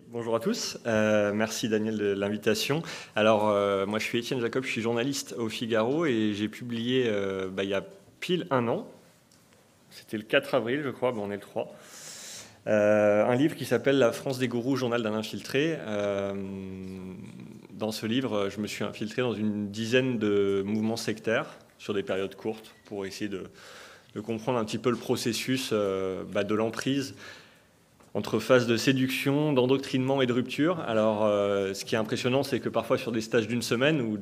Bonjour à tous, merci Daniel de l'invitation. Alors moi je suis Étienne Jacob, je suis journaliste au Figaro et j'ai publié il y a pile un an, c'était le 4 avril je crois, on est le 3, un livre qui s'appelle La France des gourous, journal d'un infiltré. Dans ce livre je me suis infiltré dans une dizaine de mouvements sectaires sur des périodes courtes pour essayer de comprendre un petit peu le processus de l'emprise entre phase de séduction, d'endoctrinement et de rupture. Alors, ce qui est impressionnant, c'est que parfois sur des stages d'une semaine ou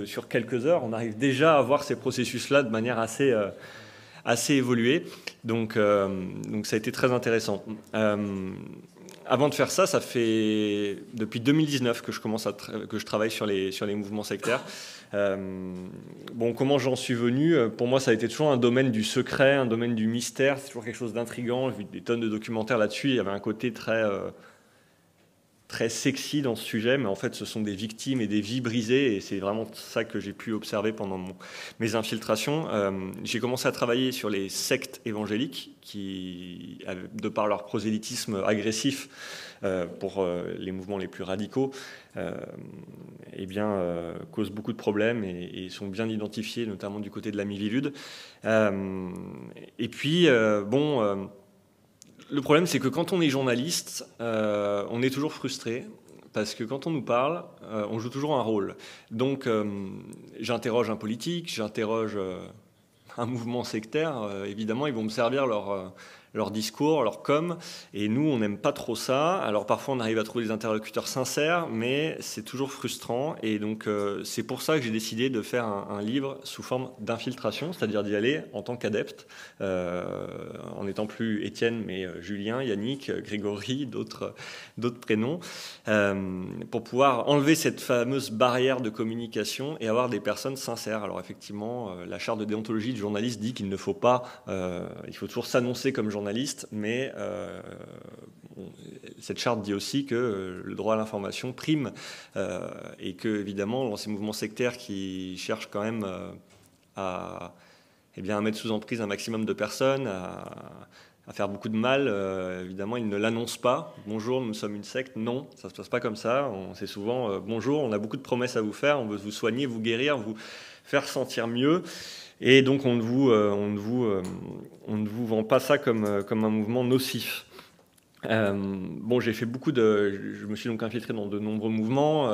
sur quelques heures, on arrive déjà à voir ces processus-là de manière assez évoluée. Donc, ça a été très intéressant. Avant de faire ça, ça fait depuis 2019 que je travaille sur les mouvements sectaires. Comment j'en suis venu? Pour moi, ça a été toujours un domaine du secret, un domaine du mystère. C'est toujours quelque chose d'intriguant. J'ai vu des tonnes de documentaires là-dessus. Il y avait un côté très sexy dans ce sujet, mais en fait, ce sont des victimes et des vies brisées, et c'est vraiment ça que j'ai pu observer pendant mes infiltrations. J'ai commencé à travailler sur les sectes évangéliques qui, de par leur prosélytisme agressif pour les mouvements les plus radicaux, causent beaucoup de problèmes et sont bien identifiés, notamment du côté de la Miviludes. Le problème, c'est que quand on est journaliste, on est toujours frustré, parce que quand on nous parle, on joue toujours un rôle. Donc, j'interroge un politique, j'interroge un mouvement sectaire. Évidemment, ils vont me servir leur discours, leur com, et nous, on n'aime pas trop ça. Alors, parfois, on arrive à trouver des interlocuteurs sincères, mais c'est toujours frustrant. Et donc, c'est pour ça que j'ai décidé de faire un livre sous forme d'infiltration, c'est-à-dire d'y aller en tant qu'adepte, en n'étant plus Étienne, mais Julien, Yannick, Grégory, d'autres prénoms, pour pouvoir enlever cette fameuse barrière de communication et avoir des personnes sincères. Alors, effectivement, la charte de déontologie du journaliste dit qu'il ne faut pas, il faut toujours s'annoncer comme journaliste, mais cette charte dit aussi que le droit à l'information prime et que, évidemment, dans ces mouvements sectaires qui cherchent quand même à mettre sous emprise un maximum de personnes, à faire beaucoup de mal, évidemment, ils ne l'annoncent pas. Bonjour, nous sommes une secte. Non, ça ne se passe pas comme ça. C'est souvent bonjour, on a beaucoup de promesses à vous faire, on veut vous soigner, vous guérir, vous faire sentir mieux. Et donc, on ne vous vend pas ça comme un mouvement nocif. J'ai fait je me suis donc infiltré dans de nombreux mouvements.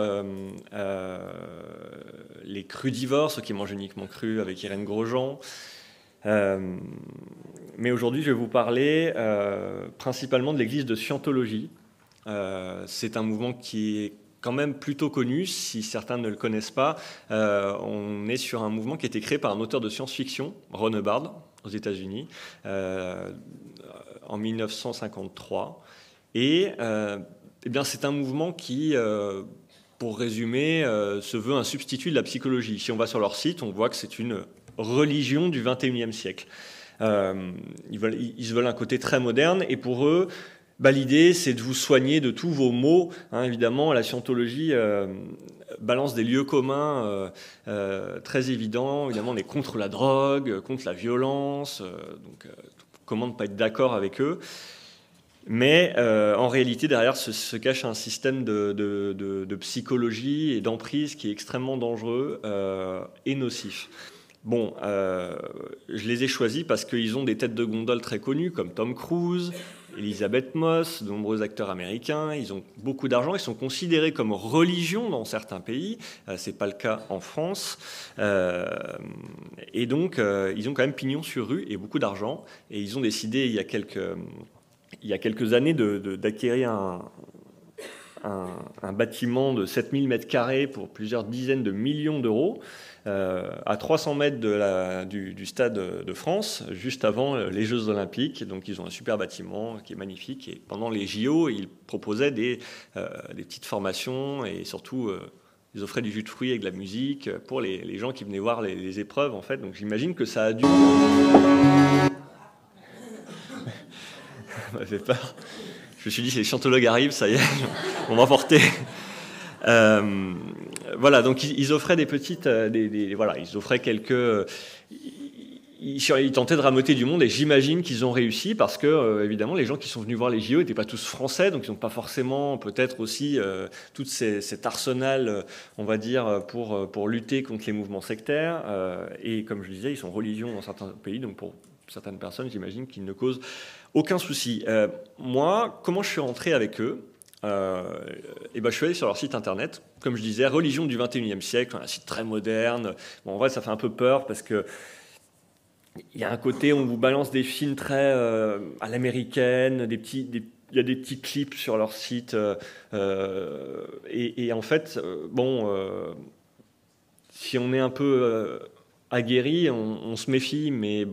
Les crudivores, ceux qui mangent uniquement cru, avec Irène Grosjean. Mais aujourd'hui, je vais vous parler principalement de l'église de Scientologie. C'est un mouvement qui est quand même plutôt connu, si certains ne le connaissent pas. On est sur un mouvement qui a été créé par un auteur de science-fiction, Ron Hubbard, aux États-Unis, en 1953. Et c'est un mouvement qui, pour résumer, se veut un substitut de la psychologie. Si on va sur leur site, on voit que c'est une religion du XXIe siècle. Ils se veulent un côté très moderne, et pour eux, l'idée, c'est de vous soigner de tous vos maux. Évidemment, la scientologie balance des lieux communs très évidents. Évidemment, on est contre la drogue, contre la violence. Comment ne pas être d'accord avec eux? Mais en réalité, derrière se cache un système de psychologie et d'emprise qui est extrêmement dangereux et nocif. Je les ai choisis parce qu'ils ont des têtes de gondole très connues, comme Tom Cruise, Elizabeth Moss, de nombreux acteurs américains. Ils ont beaucoup d'argent, ils sont considérés comme religion dans certains pays. C'est pas le cas en France. Ils ont quand même pignon sur rue et beaucoup d'argent. Et ils ont décidé, il y a quelques années, d'acquérir un bâtiment de 7000 mètres carrés pour plusieurs dizaines de millions d'euros, à 300 mètres du Stade de France, juste avant les Jeux Olympiques. Donc ils ont un super bâtiment qui est magnifique. Et pendant les JO, ils proposaient des petites formations, et surtout ils offraient du jus de fruits avec de la musique pour les gens qui venaient voir les épreuves, en fait. Donc j'imagine que ça a dû... Ça m'a fait peur. Je me suis dit, si les scientologues arrivent, ça y est, on va m'emporter. Donc ils offraient des petites, ils offraient quelques, ils tentaient de ramoter du monde et j'imagine qu'ils ont réussi parce que, évidemment, les gens qui sont venus voir les JO n'étaient pas tous français, donc ils n'ont pas forcément peut-être aussi tout cet arsenal, on va dire, pour lutter contre les mouvements sectaires. Et comme je disais, ils sont religions dans certains pays, donc pour certaines personnes, j'imagine qu'ils ne causent aucun souci. Moi, comment je suis rentré avec eux? Et ben, je suis allé sur leur site internet, comme je disais, religion du 21e siècle, un site très moderne. Bon, en vrai, ça fait un peu peur parce que il y a un côté où on vous balance des films très à l'américaine, il y a des petits clips sur leur site. Et en fait, si on est un peu aguerri, on se méfie, mais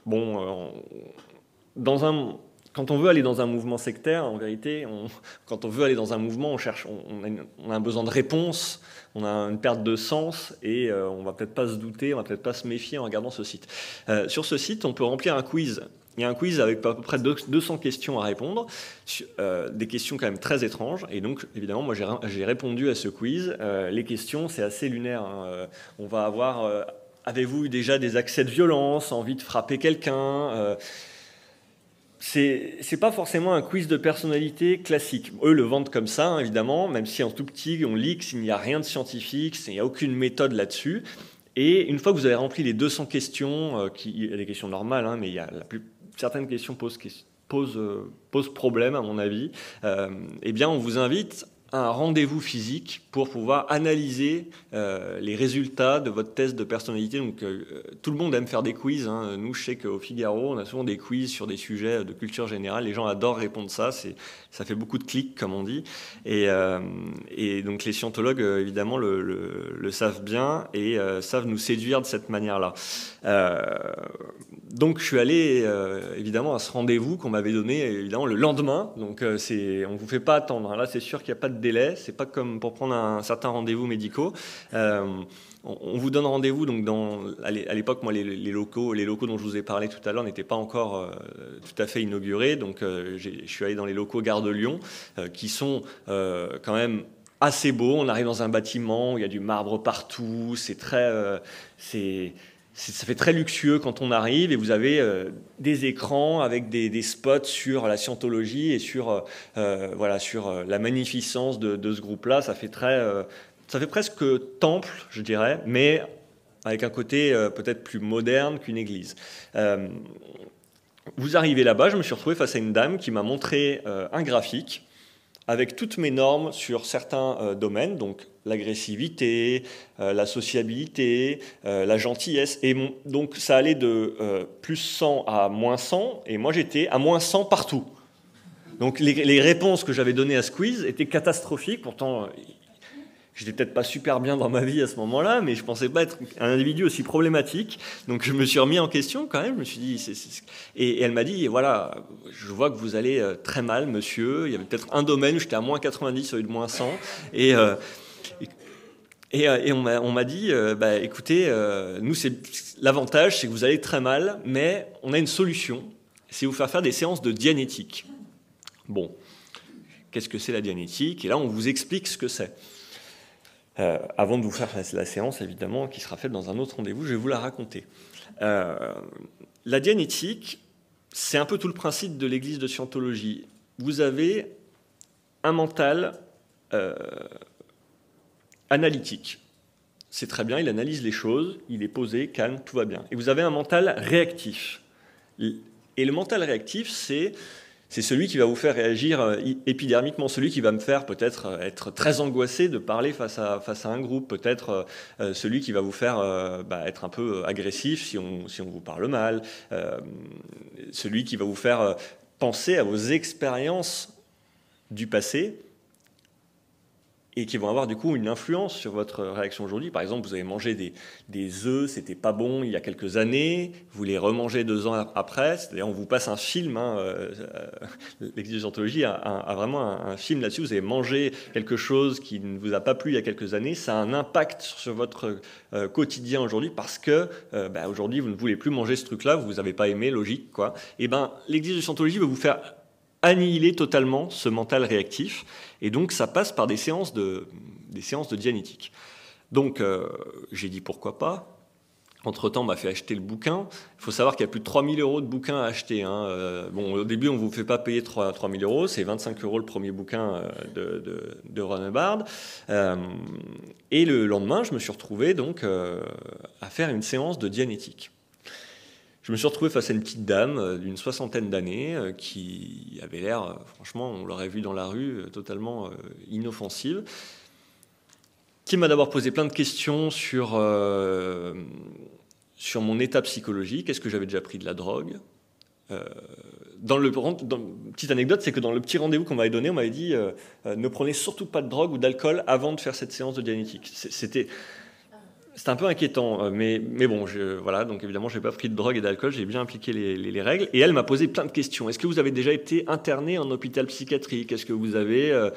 bon, quand on veut aller dans un mouvement sectaire, en vérité, quand on veut aller dans un mouvement, on a un besoin de réponse, on a une perte de sens et on va peut-être pas se douter, on va peut-être pas se méfier en regardant ce site. Sur ce site, on peut remplir un quiz. Il y a un quiz avec à peu près 200 questions à répondre, des questions quand même très étranges. Et donc, évidemment, moi, j'ai répondu à ce quiz. Les questions, c'est assez lunaire, hein. On va avoir avez-vous eu déjà des accès de violence, envie de frapper quelqu'un c'est pas forcément un quiz de personnalité classique. Eux le vendent comme ça, hein, évidemment, même si en tout petit, on lit qu'il n'y a rien de scientifique, il n'y a aucune méthode là-dessus. Et une fois que vous avez rempli les 200 questions, il y a des questions normales, hein, mais certaines questions posent problème, à mon avis, eh bien, on vous invite à un rendez-vous physique pour pouvoir analyser les résultats de votre test de personnalité. Donc, tout le monde aime faire des quiz, hein. Nous, je sais qu'au Figaro, on a souvent des quiz sur des sujets de culture générale. Les gens adorent répondre ça. Ça fait beaucoup de clics, comme on dit. Et donc, les scientologues, évidemment, le savent bien et savent nous séduire de cette manière-là. Donc, je suis allé, évidemment, à ce rendez-vous qu'on m'avait donné, évidemment, le lendemain. Donc, on ne vous fait pas attendre. Là, c'est sûr qu'il n'y a pas de délai. C'est pas comme pour prendre un certain rendez-vous médicaux. On vous donne rendez-vous. Donc, à l'époque, moi, les locaux dont je vous ai parlé tout à l'heure n'étaient pas encore tout à fait inaugurés. Donc, je suis allé dans les locaux Gare de Lyon, qui sont quand même assez beaux. On arrive dans un bâtiment où il y a du marbre partout. Ça fait très luxueux quand on arrive et vous avez des écrans avec des spots sur la scientologie et sur la magnificence de ce groupe-là. Ça fait presque temple, je dirais, mais avec un côté peut-être plus moderne qu'une église. Vous arrivez là-bas, je me suis retrouvé face à une dame qui m'a montré un graphique avec toutes mes normes sur certains domaines, donc l'agressivité, la sociabilité, la gentillesse. Et donc ça allait de plus 100 à moins 100, et moi j'étais à moins 100 partout. Donc les réponses que j'avais données à ce quiz étaient catastrophiques, pourtant j'étais peut-être pas super bien dans ma vie à ce moment-là, mais je pensais pas être un individu aussi problématique. Donc je me suis remis en question quand même. Je me suis dit, et elle m'a dit, voilà, je vois que vous allez très mal, monsieur. Il y avait peut-être un domaine où j'étais à moins 90 au lieu de moins 100. Et on m'a dit, écoutez, nous, l'avantage, c'est que vous allez très mal, mais on a une solution, c'est vous faire des séances de dianétique. Bon, qu'est-ce que c'est la dianétique? Et là, on vous explique ce que c'est. Avant de vous faire la séance, évidemment, qui sera faite dans un autre rendez-vous, je vais vous la raconter. La dianétique, c'est un peu tout le principe de l'église de Scientologie. Vous avez un mental analytique. C'est très bien, il analyse les choses, il est posé, calme, tout va bien. Et vous avez un mental réactif. Et le mental réactif, c'est celui qui va vous faire réagir épidermiquement, celui qui va me faire peut-être être très angoissé de parler face à un groupe, peut-être celui qui va vous faire être un peu agressif si on vous parle mal, celui qui va vous faire penser à vos expériences du passé et qui vont avoir du coup une influence sur votre réaction aujourd'hui. Par exemple, vous avez mangé des œufs, c'était pas bon il y a quelques années, vous les remangez 2 ans après, c'est-à-dire on vous passe un film, l'église de Scientologie a vraiment un film là-dessus, vous avez mangé quelque chose qui ne vous a pas plu il y a quelques années, ça a un impact sur votre quotidien aujourd'hui parce que aujourd'hui vous ne voulez plus manger ce truc-là, vous n'avez pas aimé, logique, quoi. Et l'église de Scientologie va vous faire annihiler totalement ce mental réactif. Et donc, ça passe par des séances de dianétique. Donc, j'ai dit pourquoi pas. Entre-temps, on m'a fait acheter le bouquin. Il faut savoir qu'il y a plus de 3000 € de bouquins à acheter, hein. Bon, au début, on ne vous fait pas payer 3000 €. C'est 25 € le premier bouquin de Ron Hubbard. Et le lendemain, je me suis retrouvé donc, à faire une séance de dianétique. Je me suis retrouvé face à une petite dame d'une 60aine d'années qui avait l'air, franchement, on l'aurait vu dans la rue, totalement inoffensive, qui m'a d'abord posé plein de questions sur mon état psychologique. Est-ce que j'avais déjà pris de la drogue ? Petite anecdote, c'est que dans le petit rendez-vous qu'on m'avait donné, on m'avait dit ne prenez surtout pas de drogue ou d'alcool avant de faire cette séance de dianétique. C'était un peu inquiétant, mais bon, voilà, donc évidemment, je n'ai pas pris de drogue et d'alcool, j'ai bien appliqué les règles. Et elle m'a posé plein de questions. Est-ce que vous avez déjà été interné en hôpital psychiatrique ? Est-ce que vous avez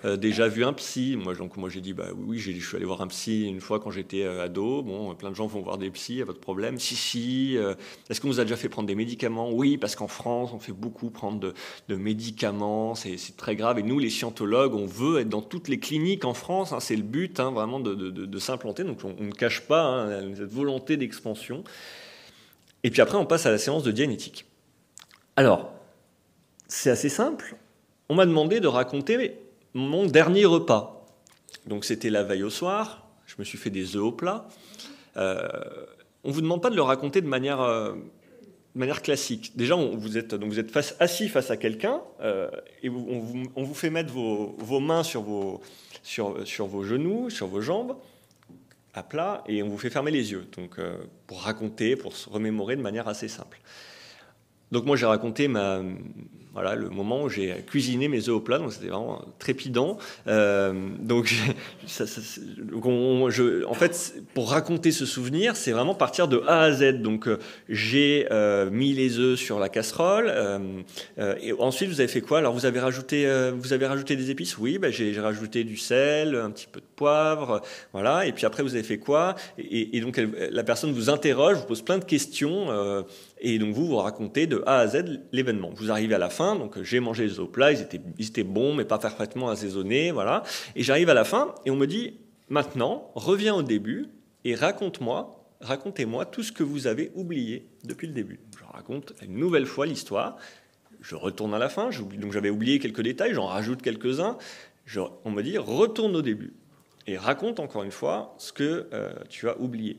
déjà vu un psy ? Moi, j'ai dit, bah oui, je suis allé voir un psy une fois quand j'étais ado. Bon, plein de gens vont voir des psys, à votre problème. Si. Est-ce qu'on vous a déjà fait prendre des médicaments ? Oui, parce qu'en France, on fait beaucoup prendre de médicaments, c'est très grave. Et nous, les scientologues, on veut être dans toutes les cliniques en France, hein, c'est le but, hein, vraiment de s'implanter. Donc, on ne cache pas, hein, cette volonté d'expansion. Et puis après, on passe à la séance de dianétique. Alors, c'est assez simple. On m'a demandé de raconter mon dernier repas. Donc, c'était la veille au soir. Je me suis fait des œufs au plat. On ne vous demande pas de le raconter de manière classique. Déjà, vous êtes assis face à quelqu'un et on vous fait mettre vos mains sur vos genoux, sur vos jambes, à plat, et on vous fait fermer les yeux, donc pour raconter, pour se remémorer de manière assez simple. Donc moi j'ai raconté le moment où j'ai cuisiné mes œufs au plat, donc c'était vraiment trépidant. En fait, pour raconter ce souvenir, c'est vraiment partir de A à Z. Donc j'ai mis les œufs sur la casserole, et ensuite vous avez fait quoi ? Alors vous avez rajouté des épices ? Oui, j'ai rajouté du sel, un petit peu de poivre, voilà. Et puis après vous avez fait quoi ? Et donc la personne vous interroge, vous pose plein de questions. Et donc vous racontez de A à Z l'événement. Vous arrivez à la fin, donc j'ai mangé les œufs au plat, ils étaient bons, mais pas parfaitement assaisonnés, voilà. Et j'arrive à la fin, et on me dit, maintenant, reviens au début, et racontez-moi tout ce que vous avez oublié depuis le début. Je raconte une nouvelle fois l'histoire, je retourne à la fin, donc j'avais oublié quelques détails, j'en rajoute quelques-uns, on me dit, retourne au début, et raconte encore une fois ce que tu as oublié.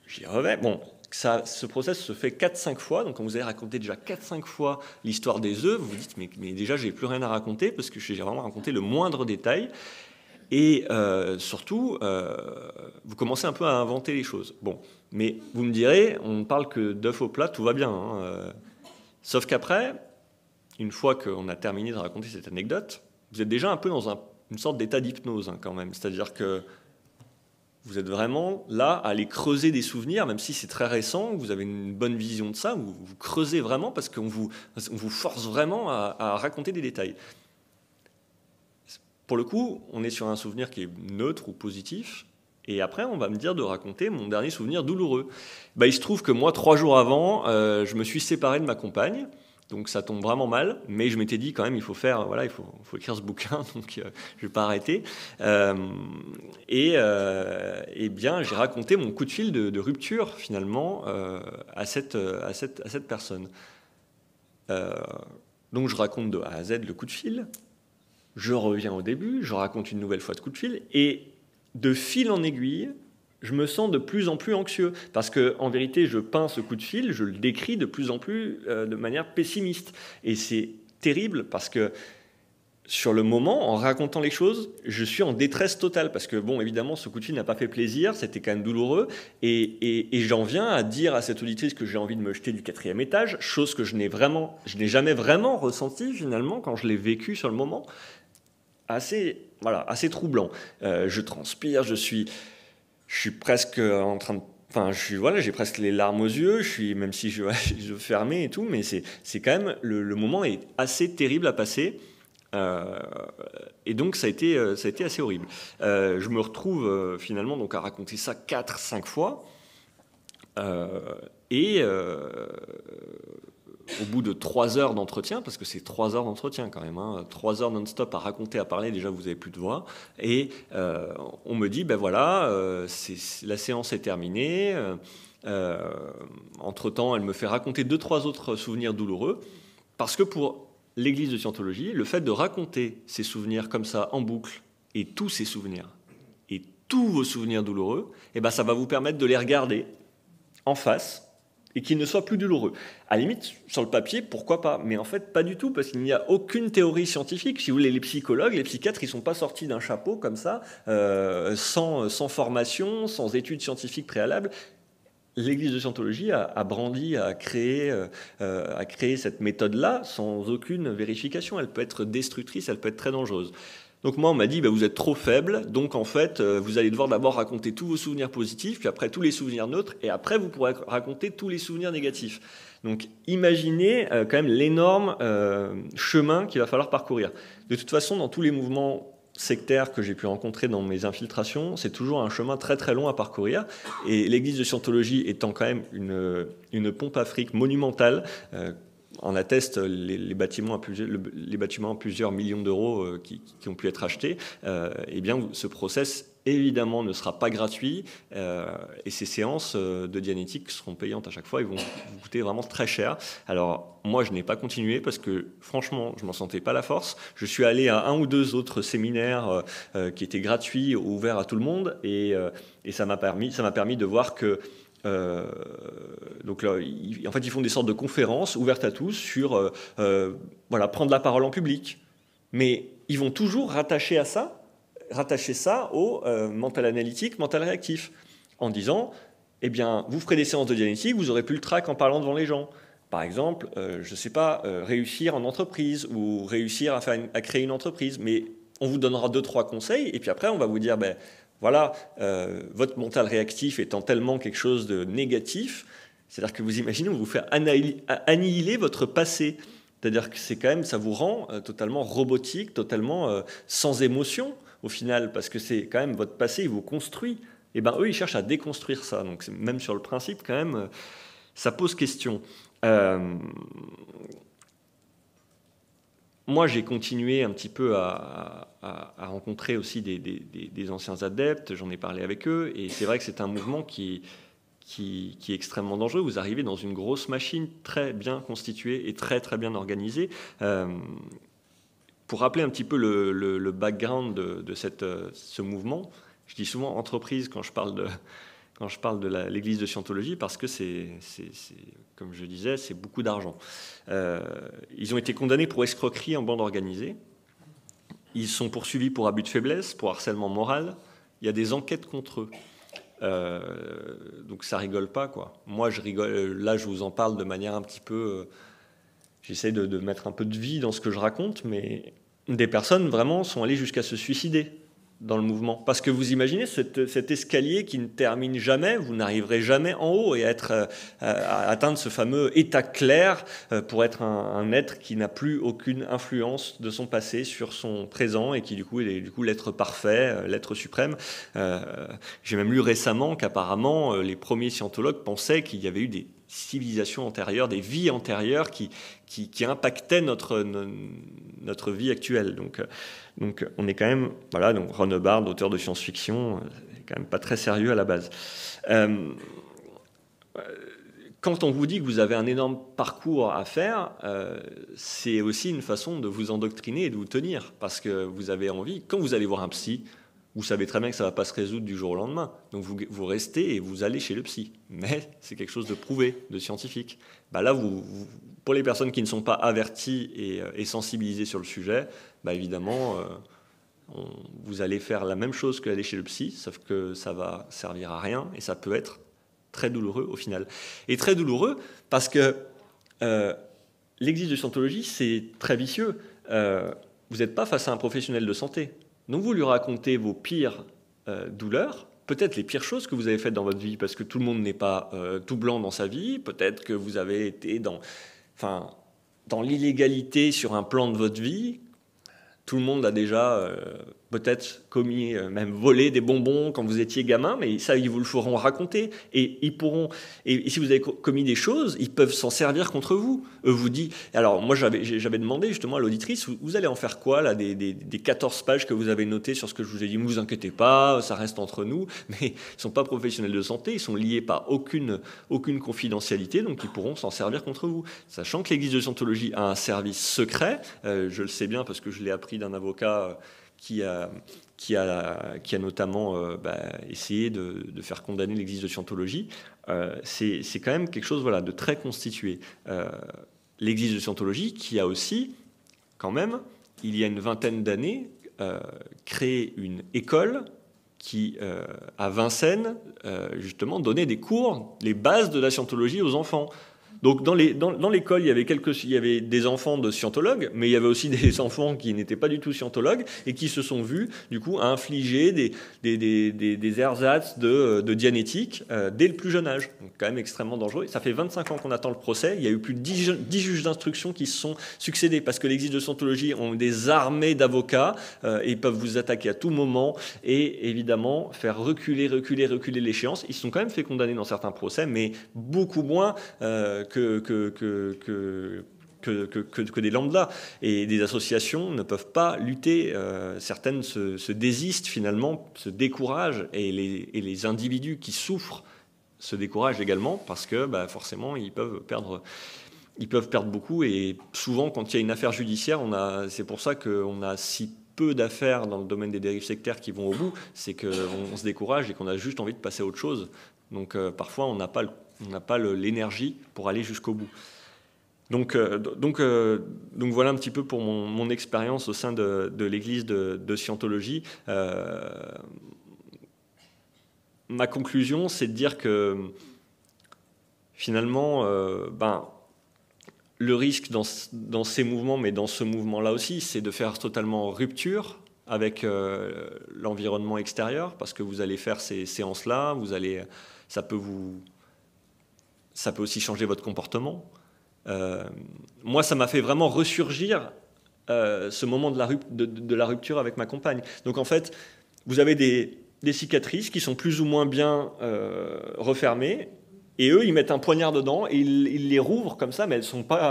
J'y reviens, bon... Ce process se fait 4-5 fois, donc quand vous avez raconté déjà 4-5 fois l'histoire des œufs, vous vous dites mais déjà j'ai plus rien à raconter parce que j'ai vraiment raconté le moindre détail, et surtout vous commencez un peu à inventer les choses. Bon, mais vous me direz, on ne parle que d'œufs au plat, tout va bien, hein, sauf qu'après, une fois qu'on a terminé de raconter cette anecdote, vous êtes déjà un peu dans une sorte d'état d'hypnose, hein, quand même, c'est-à-dire que vous êtes vraiment là à aller creuser des souvenirs, même si c'est très récent, vous avez une bonne vision de ça, vous creusez vraiment parce qu'on vous force vraiment à raconter des détails. Pour le coup, on est sur un souvenir qui est neutre ou positif, et après on va me dire de raconter mon dernier souvenir douloureux. Il se trouve que moi, 3 jours avant, je me suis séparé de ma compagne. Donc ça tombe vraiment mal, mais je m'étais dit quand même il faut écrire ce bouquin, donc je ne vais pas arrêter. Et bien j'ai raconté mon coup de fil de rupture finalement à cette personne. Donc je raconte de A à Z le coup de fil, je reviens au début, je raconte une nouvelle fois ce coup de fil, et de fil en aiguille, je me sens de plus en plus anxieux, parce qu'en vérité, je peins ce coup de fil, je le décris de plus en plus de manière pessimiste. Et c'est terrible, parce que sur le moment, en racontant les choses, je suis en détresse totale, parce que, bon, évidemment, ce coup de fil n'a pas fait plaisir, c'était quand même douloureux, et j'en viens à dire à cette auditrice que j'ai envie de me jeter du 4e étage, chose que je n'ai jamais vraiment ressentie, finalement, quand je l'ai vécu sur le moment. Assez troublant. Je transpire, je suis presque en train de... j'ai presque les larmes aux yeux, même si je fermais et tout, mais c'est quand même... Le moment est assez terrible à passer. Et donc, ça a été assez horrible. Je me retrouve finalement donc, à raconter ça 4-5 fois. au bout de 3 heures d'entretien, parce que c'est 3 heures d'entretien quand même, hein, 3 heures non-stop à raconter, à parler, déjà vous n'avez plus de voix, et on me dit, ben voilà, la séance est terminée, entre-temps elle me fait raconter 2-3 autres souvenirs douloureux, parce que pour l'Église de Scientologie, le fait de raconter ces souvenirs comme ça en boucle, et tous ces souvenirs, et tous vos souvenirs douloureux, eh ben ça va vous permettre de les regarder en face, et qu'ils ne soient plus douloureux. À la limite, sur le papier, pourquoi pas? Mais en fait, pas du tout, parce qu'il n'y a aucune théorie scientifique. Si vous voulez, les psychologues, les psychiatres, ils ne sont pas sortis d'un chapeau comme ça, sans formation, sans études scientifiques préalables. L'Église de Scientologie a brandi, a créé cette méthode-là sans aucune vérification. Elle peut être destructrice, elle peut être très dangereuse. Donc moi, on m'a dit, vous êtes trop faible, donc en fait, vous allez devoir d'abord raconter tous vos souvenirs positifs, puis après tous les souvenirs neutres, et après vous pourrez raconter tous les souvenirs négatifs. Donc imaginez quand même l'énorme chemin qu'il va falloir parcourir. De toute façon, dans tous les mouvements sectaires que j'ai pu rencontrer dans mes infiltrations, c'est toujours un chemin très très long à parcourir. Et l'Église de Scientologie étant quand même une pompe à fric monumentale, en atteste les bâtiments à plusieurs millions d'euros qui ont pu être achetés, eh bien, ce process évidemment ne sera pas gratuit et ces séances de dianétique seront payantes à chaque fois et vont vous coûter vraiment très cher. Alors moi je n'ai pas continué parce que franchement je m'en sentais pas la force. Je suis allé à 1 ou 2 autres séminaires qui étaient gratuits, ouverts à tout le monde et ça m'a permis de voir que donc là, en fait, ils font des sortes de conférences ouvertes à tous sur voilà, prendre la parole en public. Mais ils vont toujours rattacher ça au mental analytique, mental réactif, en disant, eh bien, vous ferez des séances de dianétique, vous aurez plus le trac en parlant devant les gens. Par exemple, je ne sais pas, réussir en entreprise ou réussir à créer une entreprise. Mais on vous donnera 2-3 conseils et puis après, on va vous dire, voilà, votre mental réactif étant tellement quelque chose de négatif, c'est-à-dire que vous imaginez, on vous fait annihiler votre passé. C'est-à-dire que c'est quand même, ça vous rend totalement robotique, totalement sans émotion au final, parce que c'est quand même votre passé, il vous construit. Et ben eux, ils cherchent à déconstruire ça. Donc même sur le principe, quand même, ça pose question. Moi, j'ai continué un petit peu à rencontrer aussi des anciens adeptes, j'en ai parlé avec eux, et c'est vrai que c'est un mouvement qui est extrêmement dangereux. Vous arrivez dans une grosse machine très bien constituée et très très bien organisée. Pour rappeler un petit peu le background de ce mouvement, je dis souvent entreprise quand je parle de l'Église de Scientologie, parce que comme je disais, c'est beaucoup d'argent. Ils ont été condamnés pour escroquerie en bande organisée. Ils sont poursuivis pour abus de faiblesse, pour harcèlement moral. Il y a des enquêtes contre eux. Donc ça rigole pas, quoi. Moi, je rigole. Là, je vous en parle de manière un petit peu... j'essaie de mettre un peu de vie dans ce que je raconte, mais des personnes vraiment sont allées jusqu'à se suicider dans le mouvement. Parce que vous imaginez cet escalier qui ne termine jamais, vous n'arriverez jamais en haut et à atteindre ce fameux état clair pour être un être qui n'a plus aucune influence de son passé sur son présent et qui du coup est l'être parfait, l'être suprême. J'ai même lu récemment qu'apparemment les premiers scientologues pensaient qu'il y avait eu des civilisations antérieures, des vies antérieures qui impactaient notre vie actuelle. Donc on est quand même, voilà, donc Ron Hubbard, auteur de science-fiction, c'est quand même pas très sérieux à la base. Quand on vous dit que vous avez un énorme parcours à faire, c'est aussi une façon de vous endoctriner et de vous tenir, parce que vous avez envie, quand vous allez voir un psy, vous savez très bien que ça ne va pas se résoudre du jour au lendemain. Donc vous restez et vous allez chez le psy. Mais c'est quelque chose de prouvé, de scientifique. Là, pour les personnes qui ne sont pas averties et sensibilisées sur le sujet, évidemment, vous allez faire la même chose qu'aller chez le psy, sauf que ça va servir à rien et ça peut être très douloureux au final. Et très douloureux parce que l'Église de Scientologie, c'est très vicieux. Vous n'êtes pas face à un professionnel de santé. Donc vous lui racontez vos pires douleurs, peut-être les pires choses que vous avez faites dans votre vie, parce que tout le monde n'est pas tout blanc dans sa vie, peut-être que vous avez été dans l'illégalité sur un plan de votre vie. Tout le monde a déjà peut-être commis, même volé des bonbons quand vous étiez gamin, mais ça, ils vous le feront raconter. Et ils pourront. Et si vous avez commis des choses, ils peuvent s'en servir contre vous. Eux vous disent. Alors, moi, j'avais demandé justement à l'auditrice, vous allez en faire quoi, là, des 14 pages que vous avez notées sur ce que je vous ai dit? Ne vous inquiétez pas, ça reste entre nous. Mais ils ne sont pas professionnels de santé, ils sont liés par aucune confidentialité, donc ils pourront s'en servir contre vous. Sachant que l'Église de Scientologie a un service secret, je le sais bien parce que je l'ai appris d'un avocat qui a notamment essayé de faire condamner l'Église de Scientologie. C'est quand même quelque chose de très constitué. L'Église de Scientologie qui a aussi, quand même, il y a une vingtaine d'années, créé une école qui, à Vincennes, justement, donnait des cours, les bases de la scientologie aux enfants. Donc dans l'école, il y avait des enfants de scientologues, mais il y avait aussi des enfants qui n'étaient pas du tout scientologues et qui se sont vus du coup infliger des ersatz de dianétique dès le plus jeune âge. Donc quand même extrêmement dangereux. Ça fait 25 ans qu'on attend le procès. Il y a eu plus de 10 juges d'instruction qui se sont succédés parce que l'Église de Scientologie ont des armées d'avocats et peuvent vous attaquer à tout moment et évidemment faire reculer l'échéance. Ils se sont quand même fait condamner dans certains procès, mais beaucoup moins que des lambda. Et des associations ne peuvent pas lutter. Certaines se désistent finalement, se découragent, et les individus qui souffrent se découragent également parce que forcément ils peuvent perdre beaucoup. Et souvent, quand il y a une affaire judiciaire, c'est pour ça qu'on a si peu d'affaires dans le domaine des dérives sectaires qui vont au bout, c'est qu'on se décourage et qu'on a juste envie de passer à autre chose. Donc parfois, on n'a pas l'énergie pour aller jusqu'au bout. Donc voilà un petit peu pour mon expérience au sein de l'Église de Scientologie. Ma conclusion, c'est de dire que finalement, le risque dans ces mouvements, mais dans ce mouvement-là aussi, c'est de faire totalement rupture avec l'environnement extérieur, parce que vous allez faire ces séances-là, ça peut aussi changer votre comportement. Moi, ça m'a fait vraiment ressurgir ce moment de la rupture avec ma compagne. Donc en fait, vous avez des cicatrices qui sont plus ou moins bien refermées, et eux, ils mettent un poignard dedans et ils les rouvrent comme ça, mais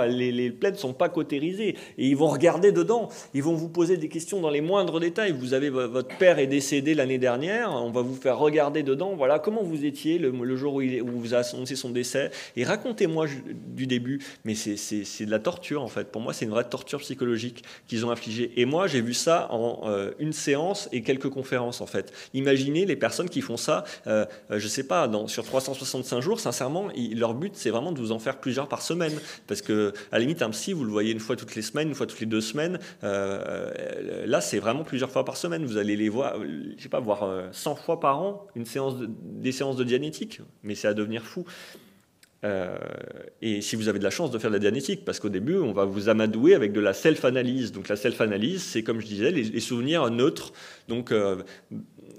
les plaies ne sont pas cautérisées. Et ils vont regarder dedans, ils vont vous poser des questions dans les moindres détails. Vous avez votre père est décédé l'année dernière, on va vous faire regarder dedans. Voilà comment vous étiez le jour où vous a annoncé son décès. Et racontez-moi du début. Mais c'est de la torture en fait. Pour moi, c'est une vraie torture psychologique qu'ils ont infligée. Et moi, j'ai vu ça en une séance et quelques conférences en fait. Imaginez les personnes qui font ça, je sais pas, sur 365 jours. Sincèrement, leur but, c'est vraiment de vous en faire plusieurs par semaine. Parce que, à la limite, un psy, vous le voyez une fois toutes les semaines, une fois toutes les 2 semaines. Là, c'est vraiment plusieurs fois par semaine. Vous allez les voir, je sais pas, voir 100 fois par an des séances de dianétique. Mais c'est à devenir fou. Et si vous avez de la chance de faire de la dianétique, parce qu'au début, on va vous amadouer avec de la self-analyse. Donc la self-analyse, c'est comme je disais, les souvenirs neutres. Donc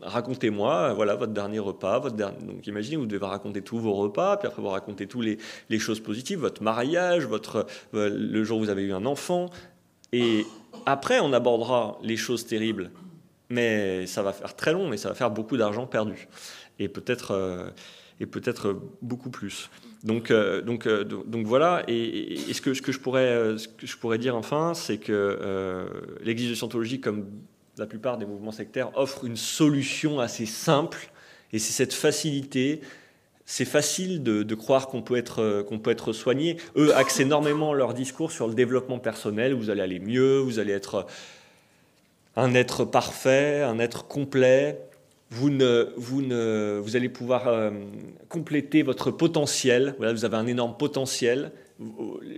racontez-moi, voilà, votre dernier repas, donc imaginez, vous devez raconter tous vos repas, puis après vous racontez tous les choses positives, votre mariage, le jour où vous avez eu un enfant, et après on abordera les choses terribles, mais ça va faire très long, mais ça va faire beaucoup d'argent perdu, et peut-être beaucoup plus. Donc voilà, et ce que je pourrais dire enfin, c'est que l'Église de Scientologie, comme la plupart des mouvements sectaires, offrent une solution assez simple, et c'est cette facilité. C'est facile de croire qu'on peut être soigné. Eux axent énormément leur discours sur le développement personnel. Vous allez aller mieux, vous allez être un être parfait, un être complet. Vous allez pouvoir compléter votre potentiel. Voilà, vous avez un énorme potentiel.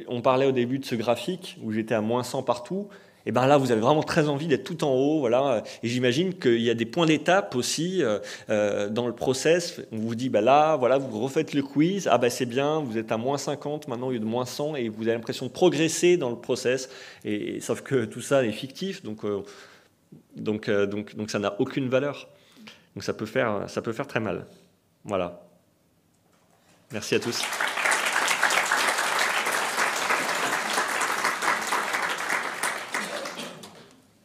On parlait au début de ce graphique où j'étais à -100 partout. Et bien là, vous avez vraiment très envie d'être tout en haut, voilà. Et j'imagine qu'il y a des points d'étape aussi dans le process. On vous dit, là, voilà, vous refaites le quiz, c'est bien, vous êtes à -50 maintenant au lieu de -100, et vous avez l'impression de progresser dans le process. Et sauf que tout ça est fictif, donc ça n'a aucune valeur. Donc ça peut faire très mal. Voilà. Merci à tous.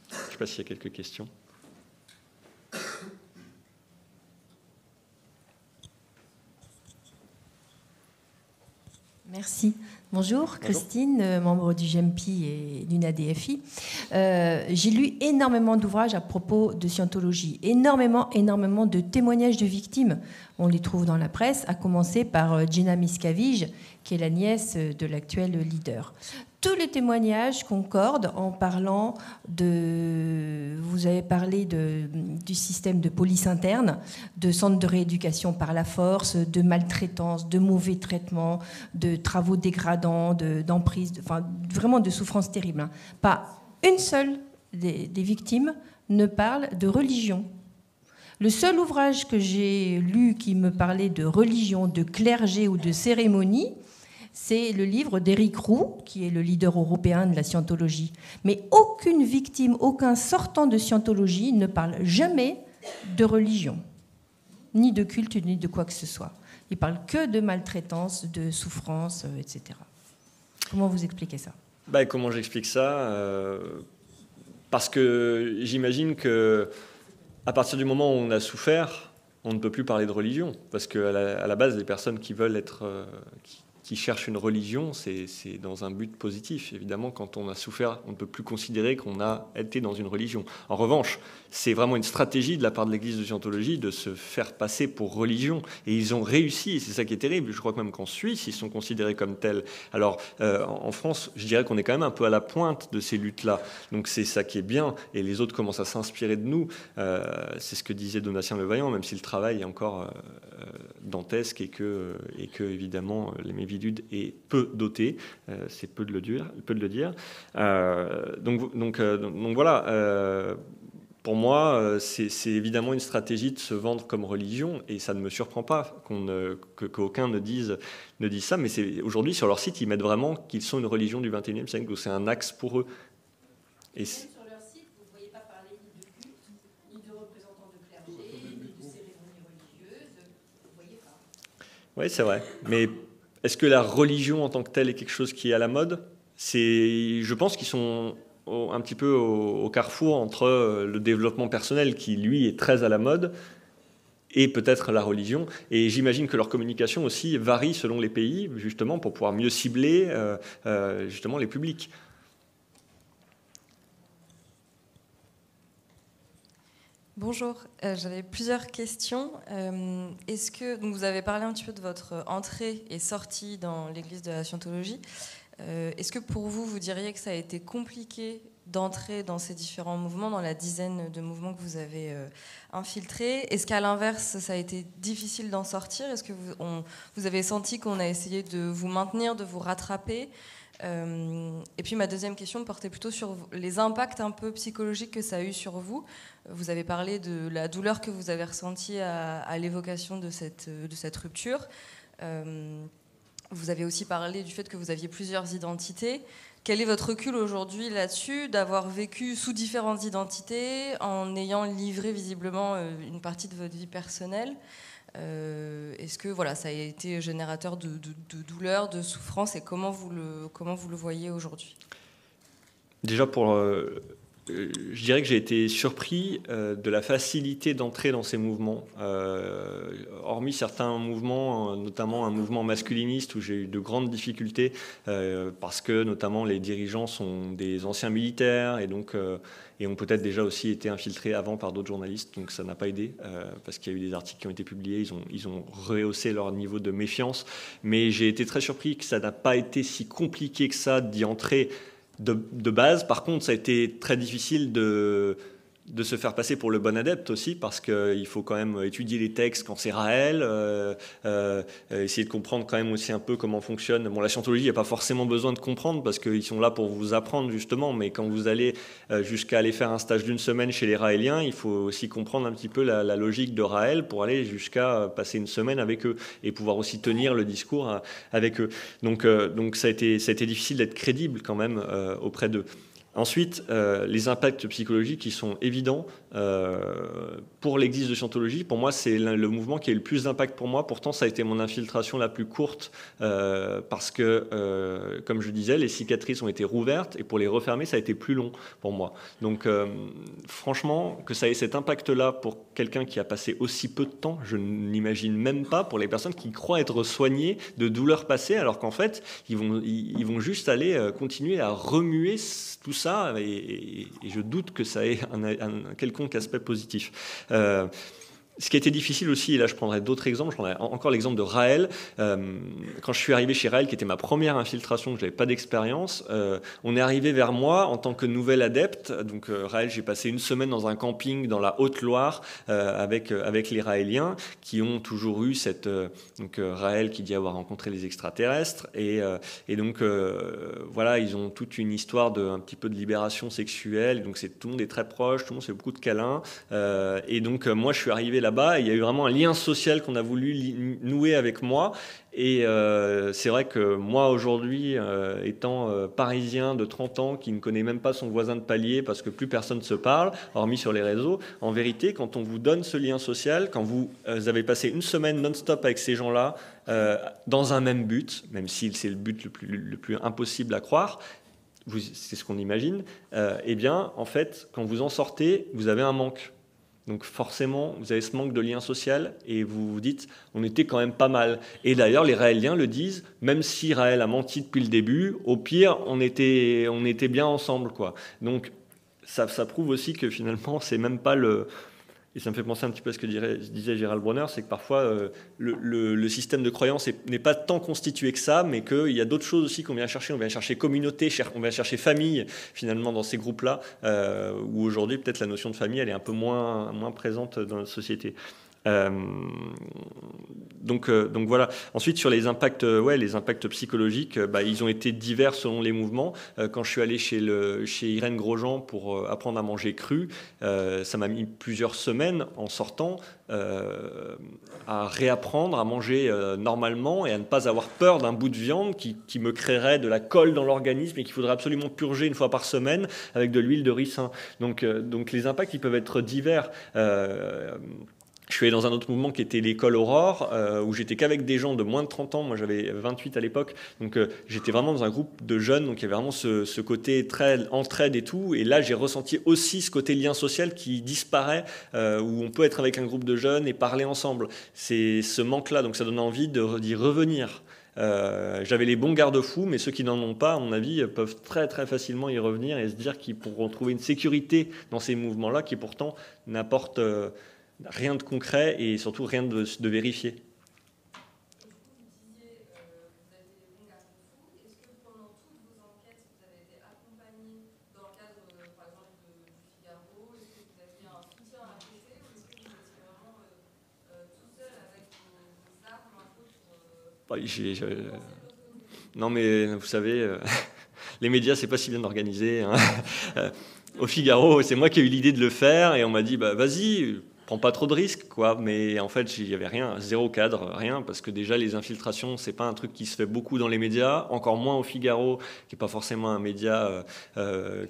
Je ne sais pas s'il y a quelques questions. Merci. Bonjour, Christine, membre du GEMPI et du NADFI. J'ai lu énormément d'ouvrages à propos de scientologie, énormément de témoignages de victimes. On les trouve dans la presse, à commencer par Gina Miscavige, qui est la nièce de l'actuel leader. Tous les témoignages concordent en parlant de... Vous avez parlé du système de police interne, de centres de rééducation par la force, de maltraitance, de mauvais traitements, de travaux dégradants, d'emprise, enfin, vraiment de souffrances terribles. Hein. Pas une seule des victimes ne parle de religion. Le seul ouvrage que j'ai lu qui me parlait de religion, de clergé ou de cérémonie, c'est le livre d'Éric Roux, qui est le leader européen de la scientologie. Mais aucune victime, aucun sortant de scientologie ne parle jamais de religion, ni de culte, ni de quoi que ce soit. Il parle que de maltraitance, de souffrance, etc. Comment vous expliquez ça ? Comment j'explique ça Parce que j'imagine que à partir du moment où on a souffert, on ne peut plus parler de religion. Parce qu'à la base, les personnes qui veulent être... qui cherchent une religion, c'est dans un but positif. Évidemment, quand on a souffert, on ne peut plus considérer qu'on a été dans une religion. En revanche, c'est vraiment une stratégie de la part de l'Église de Scientologie de se faire passer pour religion. Et ils ont réussi, et c'est ça qui est terrible. Je crois que même qu'en Suisse, ils sont considérés comme tels. Alors, en France, je dirais qu'on est quand même un peu à la pointe de ces luttes-là. Donc c'est ça qui est bien, et les autres commencent à s'inspirer de nous. C'est ce que disait Donatien Levaillant, même si le travail est encore dantesque et que évidemment, les Méviludes est peu doté. C'est peu de le dire. Donc voilà... Pour moi, c'est évidemment une stratégie de se vendre comme religion, et ça ne me surprend pas qu'aucun ne dise ça, mais aujourd'hui, sur leur site, ils mettent vraiment qu'ils sont une religion du XXIe siècle, donc c'est un axe pour eux. Et sur leur site, vous ne voyez pas parler ni de culte, ni de représentants de clergé, ni de cérémonies religieuses, vous ne voyez pas. Oui, c'est vrai, mais est-ce que la religion en tant que telle est quelque chose qui est à la mode ? Je pense qu'ils sont... un petit peu au carrefour entre le développement personnel qui, lui, est très à la mode et peut-être la religion. Et j'imagine que leur communication aussi varie selon les pays, justement, pour pouvoir mieux cibler justement les publics. Bonjour, j'avais plusieurs questions. Est-ce que donc vous avez parlé un petit peu de votre entrée et sortie dans l'Église de la Scientologie. Est-ce que pour vous, vous diriez que ça a été compliqué d'entrer dans ces différents mouvements, dans la dizaine de mouvements que vous avez infiltrés ? Est-ce qu'à l'inverse, ça a été difficile d'en sortir ? Est-ce que vous avez senti qu'on a essayé de vous maintenir, de vous rattraper ? Et puis ma deuxième question portait plutôt sur les impacts un peu psychologiques que ça a eu sur vous. Vous avez parlé de la douleur que vous avez ressentie à l'évocation de cette rupture. Vous avez aussi parlé du fait que vous aviez plusieurs identités. Quel est votre recul aujourd'hui là-dessus, d'avoir vécu sous différentes identités, en ayant livré visiblement une partie de votre vie personnelle ? Est-ce que voilà, ça a été générateur de douleur, de souffrance, et comment vous le voyez aujourd'hui ? Déjà, je dirais que j'ai été surpris de la facilité d'entrer dans ces mouvements. Hormis certains mouvements, notamment un mouvement masculiniste où j'ai eu de grandes difficultés parce que notamment les dirigeants sont des anciens militaires et ont peut-être déjà aussi été infiltrés avant par d'autres journalistes, donc ça n'a pas aidé parce qu'il y a eu des articles qui ont été publiés, ils ont rehaussé leur niveau de méfiance. Mais j'ai été très surpris que ça n'a pas été si compliqué que ça d'y entrer de base. Par contre, ça a été très difficile de se faire passer pour le bon adepte aussi, parce qu'il faut quand même étudier les textes quand c'est Raël, essayer de comprendre quand même aussi un peu comment fonctionne. Bon, la scientologie, il n'y a pas forcément besoin de comprendre, parce qu'ils sont là pour vous apprendre justement, mais quand vous allez jusqu'à aller faire un stage d'1 semaine chez les Raéliens, il faut aussi comprendre un petit peu la logique de Raël pour aller jusqu'à passer 1 semaine avec eux, et pouvoir aussi tenir le discours avec eux. Donc ça a été difficile d'être crédible quand même auprès d'eux. Ensuite, les impacts psychologiques qui sont évidents pour l'Église de Scientologie. Pour moi, c'est le mouvement qui a eu le plus d'impact pour moi. Pourtant, ça a été mon infiltration la plus courte parce que, comme je disais, les cicatrices ont été rouvertes et pour les refermer, ça a été plus long pour moi. Donc, franchement, que ça ait cet impact-là pour quelqu'un qui a passé aussi peu de temps, je n'imagine même pas pour les personnes qui croient être soignées de douleurs passées, alors qu'en fait, ils vont juste aller continuer à remuer tout ça et je doute que ça ait un quelconque aspect positif. Ce qui a été difficile aussi, et là je prendrai d'autres exemples, je prendrai encore l'exemple de Raël. Quand je suis arrivé chez Raël, qui était ma première infiltration, que je n'avais pas d'expérience, on est arrivé vers moi en tant que nouvel adepte. Donc Raël, j'ai passé une semaine dans un camping dans la Haute-Loire avec les Raéliens qui ont toujours eu cette... donc Raël qui dit avoir rencontré les extraterrestres et donc voilà, ils ont toute une histoire un petit peu de libération sexuelle, donc tout le monde est très proche, tout le monde fait beaucoup de câlins et donc moi je suis arrivé là-bas, il y a eu vraiment un lien social qu'on a voulu nouer avec moi. Et c'est vrai que moi, aujourd'hui, étant parisien de 30 ans, qui ne connaît même pas son voisin de palier parce que plus personne ne se parle, hormis sur les réseaux, en vérité, quand on vous donne ce lien social, quand vous avez passé une semaine non-stop avec ces gens-là, dans un même but, même si c'est le but le plus impossible à croire, c'est ce qu'on imagine, eh bien, en fait, quand vous en sortez, vous avez un manque. Donc forcément, vous avez ce manque de lien social et vous vous dites, on était quand même pas mal. Et d'ailleurs, les Raéliens le disent, même si Raël a menti depuis le début, au pire, on était bien ensemble, quoi. Donc ça prouve aussi que finalement, c'est même pas le... Et ça me fait penser un petit peu à ce que disait Gérald Bronner, c'est que parfois le système de croyance n'est pas tant constitué que ça, mais qu'il y a d'autres choses aussi qu'on vient chercher. On vient chercher communauté, on vient chercher famille finalement dans ces groupes-là, où aujourd'hui peut-être la notion de famille elle est un peu moins présente dans notre société. Donc voilà. Ensuite sur les impacts psychologiques, ils ont été divers selon les mouvements. Quand je suis allé chez Irène Grosjean pour apprendre à manger cru, ça m'a mis plusieurs semaines en sortant à réapprendre à manger normalement et à ne pas avoir peur d'un bout de viande qui me créerait de la colle dans l'organisme et qu'il faudrait absolument purger une fois par semaine avec de l'huile de ricin. Donc les impacts ils peuvent être divers. Je suis allé dans un autre mouvement qui était l'école Aurore, où j'étais qu'avec des gens de moins de 30 ans. Moi, j'avais 28 à l'époque. Donc, j'étais vraiment dans un groupe de jeunes. Donc, il y avait vraiment ce côté très entraide et tout. Et là, j'ai ressenti aussi ce côté lien social qui disparaît, où on peut être avec un groupe de jeunes et parler ensemble. C'est ce manque-là. Donc, ça donne envie d'y revenir. J'avais les bons garde-fous, mais ceux qui n'en ont pas, à mon avis, peuvent très très facilement y revenir et se dire qu'ils pourront trouver une sécurité dans ces mouvements-là qui pourtant n'apportent... rien de concret et surtout rien de vérifié. Vous disiez, vous avez des bons garde-fous. Est-ce que pendant toutes vos enquêtes, vous avez été accompagné dans le cadre, par exemple, du Figaro? Est-ce que vous aviez un soutien à côté ou est-ce que vous étiez vraiment tout seul avec vos armes un peu pour... Non mais vous savez, les médias c'est pas si bien organisé. Hein. Au Figaro, c'est moi qui ai eu l'idée de le faire et on m'a dit vas-y. Prends pas trop de risques, quoi. Mais en fait, il y avait rien, zéro cadre, rien, parce que déjà les infiltrations, c'est pas un truc qui se fait beaucoup dans les médias, encore moins au Figaro, qui est pas forcément un média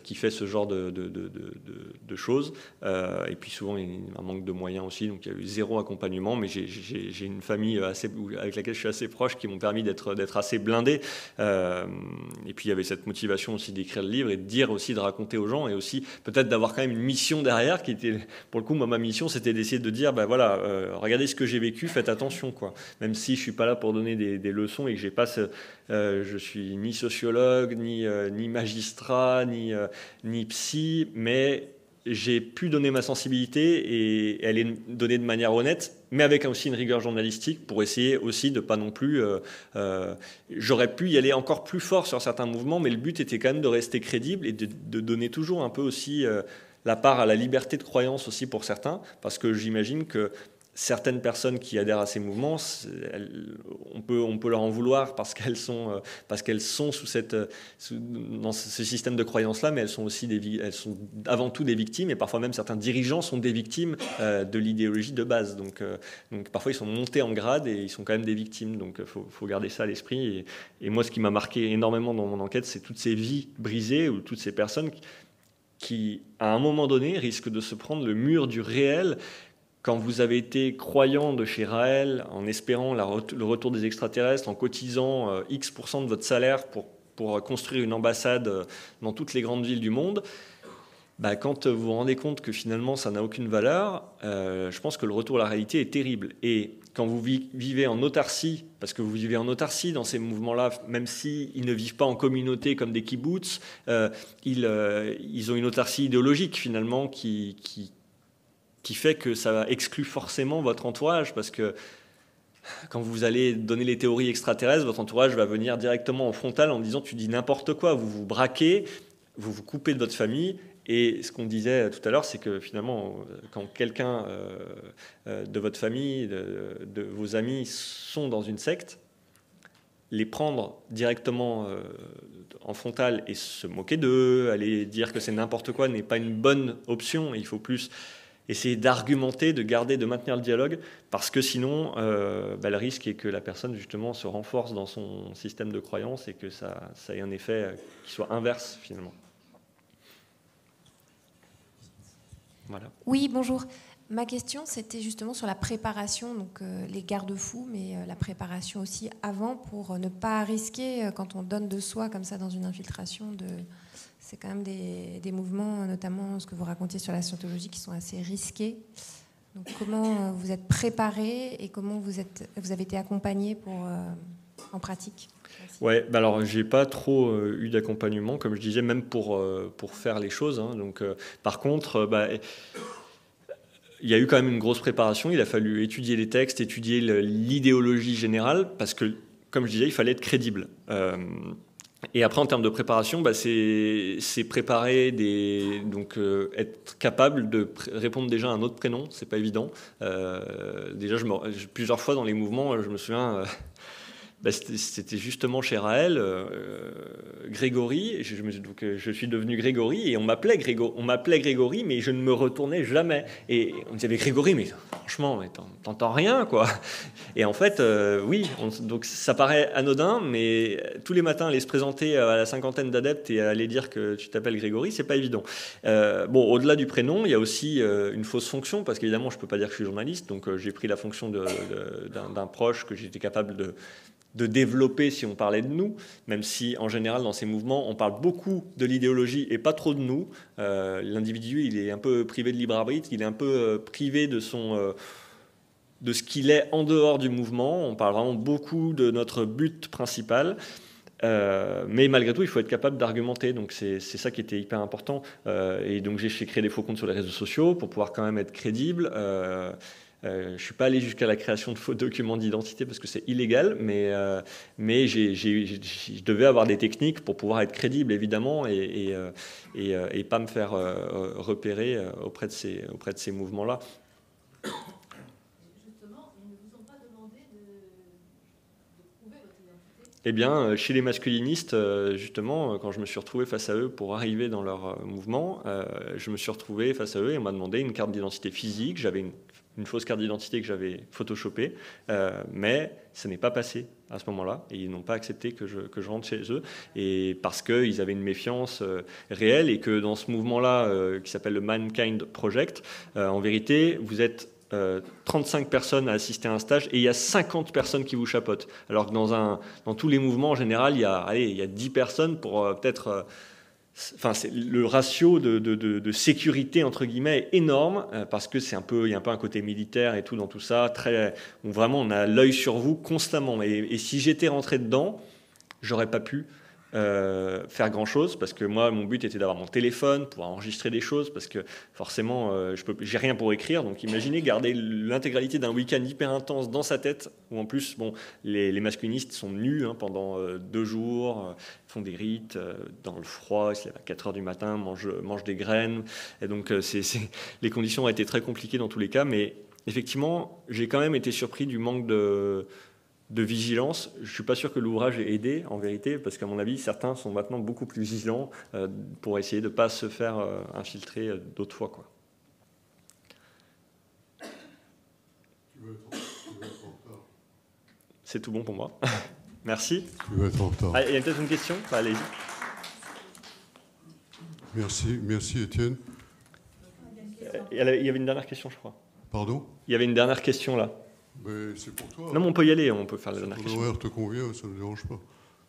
qui fait ce genre de choses. Et puis souvent, il y a un manque de moyens aussi, donc il y a eu zéro accompagnement. Mais j'ai une famille avec laquelle je suis assez proche, qui m'ont permis d'être assez blindé. Et puis il y avait cette motivation aussi d'écrire le livre et de raconter aux gens, et aussi peut-être d'avoir quand même une mission derrière, qui était, pour le coup, moi, ma mission, c'était d'essayer de dire, regardez ce que j'ai vécu, faites attention, quoi. Même si je suis pas là pour donner des leçons et que j'ai pas, je suis ni sociologue, ni magistrat, ni psy, mais j'ai pu donner ma sensibilité et elle est donnée de manière honnête, mais avec aussi une rigueur journalistique pour essayer aussi de pas non plus... j'aurais pu y aller encore plus fort sur certains mouvements, mais le but était quand même de rester crédible et de donner toujours un peu aussi... la part à la liberté de croyance aussi pour certains, parce que j'imagine que certaines personnes qui adhèrent à ces mouvements, on peut leur en vouloir parce qu'elles sont dans ce système de croyance-là, mais elles sont avant tout des victimes, et parfois même certains dirigeants sont des victimes de l'idéologie de base. Donc parfois ils sont montés en grade et ils sont quand même des victimes. Donc faut garder ça à l'esprit. Et moi, ce qui m'a marqué énormément dans mon enquête, c'est toutes ces vies brisées ou toutes ces personnes qui, à un moment donné, risquent de se prendre le mur du réel. Quand vous avez été croyant de chez Raël, en espérant le retour des extraterrestres, en cotisant X% de votre salaire pour construire une ambassade dans toutes les grandes villes du monde, quand vous vous rendez compte que finalement ça n'a aucune valeur, je pense que le retour à la réalité est terrible. Et quand vous vivez en autarcie, parce que vous vivez en autarcie dans ces mouvements-là, même s'ils ne vivent pas en communauté comme des kibbutz, ils ont une autarcie idéologique finalement qui fait que ça exclut forcément votre entourage, parce que quand vous allez donner les théories extraterrestres, votre entourage va venir directement en frontal en disant « tu dis n'importe quoi », vous vous braquez, vous vous coupez de votre famille. Et ce qu'on disait tout à l'heure, c'est que finalement, quand quelqu'un de votre famille, de vos amis sont dans une secte, les prendre directement en frontal et se moquer d'eux, aller dire que c'est n'importe quoi n'est pas une bonne option. Il faut plus essayer d'argumenter, de maintenir le dialogue, parce que sinon, le risque est que la personne, justement, se renforce dans son système de croyance et que ça ait un effet qui soit inverse, finalement. Voilà. Oui, bonjour. Ma question, c'était justement sur la préparation, donc les garde-fous, mais la préparation aussi avant, pour ne pas risquer, quand on donne de soi comme ça dans une infiltration, c'est quand même des mouvements, notamment ce que vous racontiez sur la scientologie, qui sont assez risqués. Donc comment vous êtes préparé et comment vous avez été accompagné en pratique? Ouais, alors j'ai pas trop eu d'accompagnement, comme je disais, même pour faire les choses. Hein. Donc, par contre, il y a eu quand même une grosse préparation. Il a fallu étudier les textes, étudier l'idéologie générale, parce que, comme je disais, il fallait être crédible. Et après, en termes de préparation, c'est préparer donc être capable de répondre déjà à un autre prénom, c'est pas évident. Déjà, plusieurs fois dans les mouvements, je me souviens. C'était justement chez Raël, Grégory, donc je suis devenu Grégory, et on m'appelait Grégory, mais je ne me retournais jamais. Et on me disait, Grégory, mais franchement, t'entends rien, quoi. Et en fait, oui, donc ça paraît anodin, mais tous les matins, aller se présenter à la 50aine d'adeptes et aller dire que tu t'appelles Grégory, c'est pas évident. Au-delà du prénom, il y a aussi une fausse fonction, parce qu'évidemment, je peux pas dire que je suis journaliste, donc j'ai pris la fonction d'un proche que j'étais capable de développer si on parlait de nous, même si en général dans ces mouvements on parle beaucoup de l'idéologie et pas trop de nous. L'individu, il est un peu privé de libre arbitre, il est un peu privé de ce qu'il est en dehors du mouvement. On parle vraiment beaucoup de notre but principal. Mais malgré tout, il faut être capable d'argumenter. Donc c'est ça qui était hyper important. Et donc j'ai créé des faux comptes sur les réseaux sociaux pour pouvoir quand même être crédible. Je ne suis pas allé jusqu'à la création de faux documents d'identité parce que c'est illégal, mais je devais avoir des techniques pour pouvoir être crédible, évidemment, et pas me faire repérer auprès de ces mouvements-là. Justement, ils ne vous ont pas demandé de prouver votre identité? Eh bien, chez les masculinistes, justement, quand je me suis retrouvé face à eux pour arriver dans leur mouvement, je me suis retrouvé face à eux et on m'a demandé une carte d'identité physique. J'avais une fausse carte d'identité que j'avais photoshopée, mais ça n'est pas passé à ce moment-là, et ils n'ont pas accepté que je rentre chez eux, et parce qu'ils avaient une méfiance réelle, et que dans ce mouvement-là, qui s'appelle le Mankind Project, en vérité, vous êtes 35 personnes à assister à un stage, et il y a 50 personnes qui vous chapeautent. Alors que dans tous les mouvements, en général, il y a 10 personnes pour peut-être... le ratio de sécurité entre guillemets est énorme parce que il y a un peu un côté militaire et tout dans tout ça, où vraiment on a l'œil sur vous constamment. Et si j'étais rentré dedans, j'aurais pas pu faire grand chose, parce que moi mon but était d'avoir mon téléphone, pouvoir enregistrer des choses, parce que forcément j'ai rien pour écrire. Donc imaginez garder l'intégralité d'un week-end hyper intense dans sa tête, où en plus les masculinistes sont nus pendant 2 jours, font des rites dans le froid, ils se lèvent à 4h du matin, mangent des graines, et donc les conditions ont été très compliquées dans tous les cas, mais effectivement, j'ai quand même été surpris du manque de vigilance. Je ne suis pas sûr que l'ouvrage ait aidé, en vérité, parce qu'à mon avis, certains sont maintenant beaucoup plus vigilants pour essayer de ne pas se faire infiltrer d'autres fois, quoi. C'est tout bon pour moi. Merci. Tu vas être en retard. Ah, il y a peut-être une question? Allez-y. Merci Étienne. Il y avait une dernière question, je crois. Pardon? Il y avait une dernière question là. Mais c'est pour toi. Non, mais on peut y aller, on peut faire la dernière Ton question. horaire te convient, ça ne me dérange pas.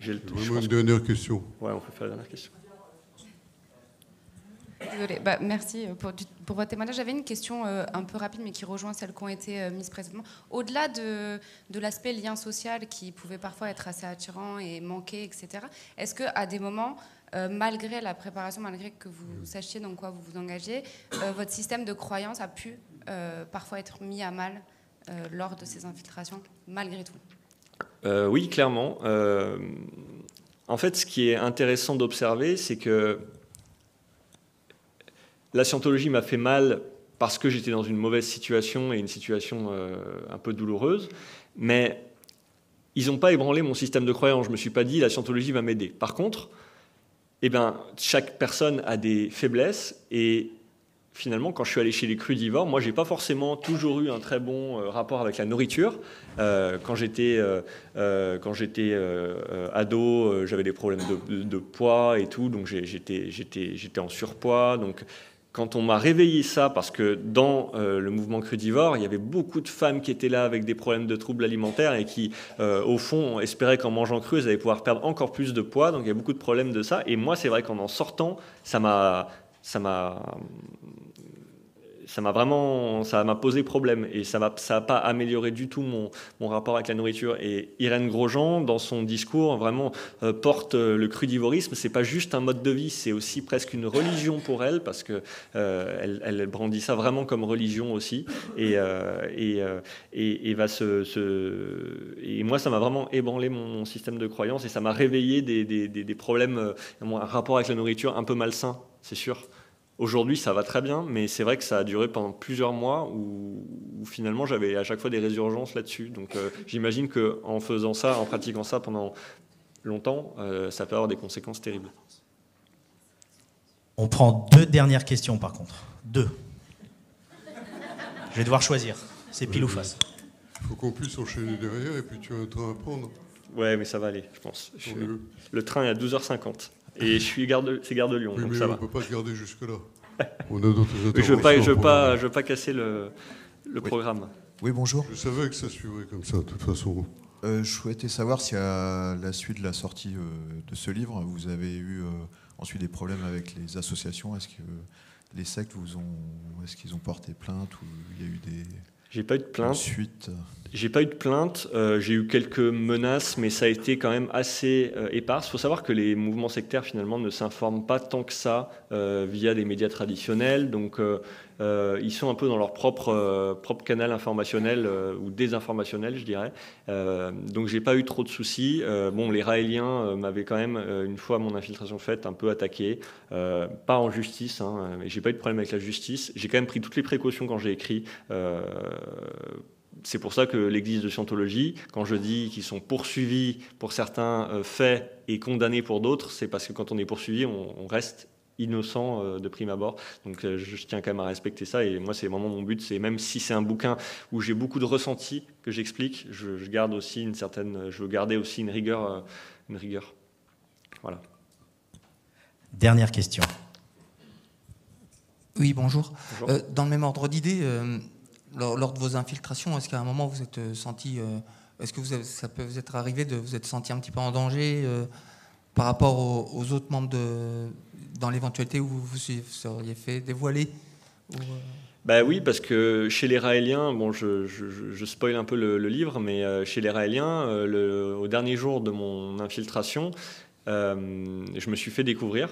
J'ai vraiment une dernière question. Ouais, on peut faire la dernière question. Désolée. Merci pour votre témoignage. J'avais une question un peu rapide, mais qui rejoint celles qui ont été mises précédemment. Au-delà de l'aspect lien social qui pouvait parfois être assez attirant et manquer, etc., est-ce qu'à des moments, malgré la préparation, malgré que vous sachiez dans quoi vous vous engagez, votre système de croyance a pu parfois être mis à mal lors de ces infiltrations, malgré tout? Oui, clairement. En fait, ce qui est intéressant d'observer, c'est que la scientologie m'a fait mal parce que j'étais dans une mauvaise situation et une situation un peu douloureuse, mais ils n'ont pas ébranlé mon système de croyance. Je ne me suis pas dit la scientologie va m'aider. Par contre, chaque personne a des faiblesses et finalement, quand je suis allé chez les crudivores, moi, j'ai pas forcément toujours eu un très bon rapport avec la nourriture. Quand j'étais ado, j'avais des problèmes de poids et tout, donc j'étais en surpoids. Donc, quand on m'a réveillé ça, parce que dans le mouvement crudivore, il y avait beaucoup de femmes qui étaient là avec des problèmes de troubles alimentaires et qui, au fond, espéraient qu'en mangeant cru, elles allaient pouvoir perdre encore plus de poids. Donc, il y a beaucoup de problèmes de ça. Et moi, c'est vrai qu'en sortant, ça m'a posé problème et ça n'a pas amélioré du tout mon rapport avec la nourriture. Et Irène Grosjean, dans son discours, vraiment porte le crudivorisme. C'est pas juste un mode de vie, c'est aussi presque une religion pour elle, parce que elle brandit ça vraiment comme religion aussi. Et moi, ça m'a vraiment ébranlé mon système de croyance et ça m'a réveillé des problèmes, un rapport avec la nourriture un peu malsain, c'est sûr. Aujourd'hui, ça va très bien, mais c'est vrai que ça a duré pendant plusieurs mois où finalement j'avais à chaque fois des résurgences là-dessus. Donc j'imagine qu'en faisant ça, en pratiquant ça pendant longtemps, ça peut avoir des conséquences terribles. On prend 2 dernières questions par contre. 2. Je vais devoir choisir. C'est pile ou face. Il faut qu'on puisse enchaîner derrière et puis tu as un train à prendre. Ouais, mais ça va aller, je pense. Le train est à 12h50. Et c'est Gare de Lyon, oui, donc mais ça on va. ne peut pas se garder jusque-là. On a d'autres Oui, je ne veux pas casser le programme. Oui, bonjour. Je savais que ça suivrait comme ça, de toute façon. Je souhaitais savoir si à la suite de la sortie de ce livre, vous avez eu ensuite des problèmes avec les associations. Est-ce que les sectes est-ce qu'ils ont porté plainte ou il y a eu des... J'ai pas eu de plainte. Suite. J'ai pas eu de plainte. J'ai eu quelques menaces, mais ça a été quand même assez épars. Il faut savoir que les mouvements sectaires finalement ne s'informent pas tant que ça via des médias traditionnels. Donc ils sont un peu dans leur propre canal informationnel ou désinformationnel, je dirais. Donc j'ai pas eu trop de soucis. Les Raéliens m'avaient quand même, une fois mon infiltration faite, un peu attaqué. Pas en justice, mais j'ai pas eu de problème avec la justice. J'ai quand même pris toutes les précautions quand j'ai écrit. C'est pour ça que l'Église de Scientologie, quand je dis qu'ils sont poursuivis pour certains faits et condamnés pour d'autres, c'est parce que quand on est poursuivi, on reste innocent de prime abord. Donc je tiens quand même à respecter ça. Et moi, c'est vraiment mon but. C'est même si c'est un bouquin où j'ai beaucoup de ressentis que j'explique, je garde aussi je veux garder aussi une rigueur. Voilà. Dernière question. Oui, bonjour. Bonjour. Dans le même ordre d'idée, lors de vos infiltrations, est-ce qu'à un moment vous êtes senti, est-ce que ça peut vous être arrivé de vous être senti un petit peu en danger par rapport aux autres membres dans l'éventualité où vous vous seriez fait dévoiler Oui, parce que chez les Raéliens, je spoil un peu le livre, mais chez les Raéliens, au dernier jour de mon infiltration, je me suis fait découvrir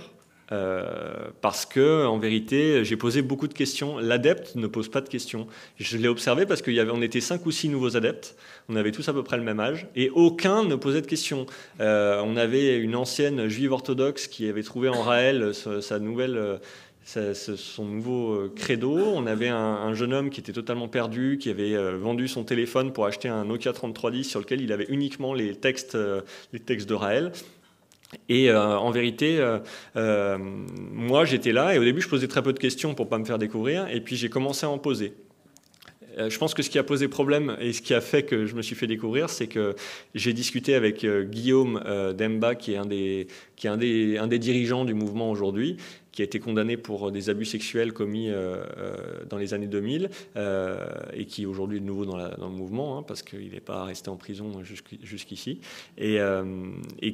Parce que, en vérité, j'ai posé beaucoup de questions. L'adepte ne pose pas de questions. Je l'ai observé parce qu'on était 5 ou 6 nouveaux adeptes. On avait tous à peu près le même âge et aucun ne posait de questions. On avait une ancienne juive orthodoxe qui avait trouvé en Raël son nouveau credo. On avait un jeune homme qui était totalement perdu, qui avait vendu son téléphone pour acheter un Nokia 3310 sur lequel il avait uniquement les textes de Raël. Et en vérité, moi j'étais là et au début je posais très peu de questions pour pas me faire découvrir et puis j'ai commencé à en poser. Je pense que ce qui a posé problème et ce qui a fait que je me suis fait découvrir, c'est que j'ai discuté avec Guillaume Demba, qui est un des dirigeants du mouvement aujourd'hui, qui a été condamné pour des abus sexuels commis dans les années 2000 et qui aujourd'hui est de nouveau dans le mouvement, hein, parce qu'il n'est pas resté en prison jusqu'ici, et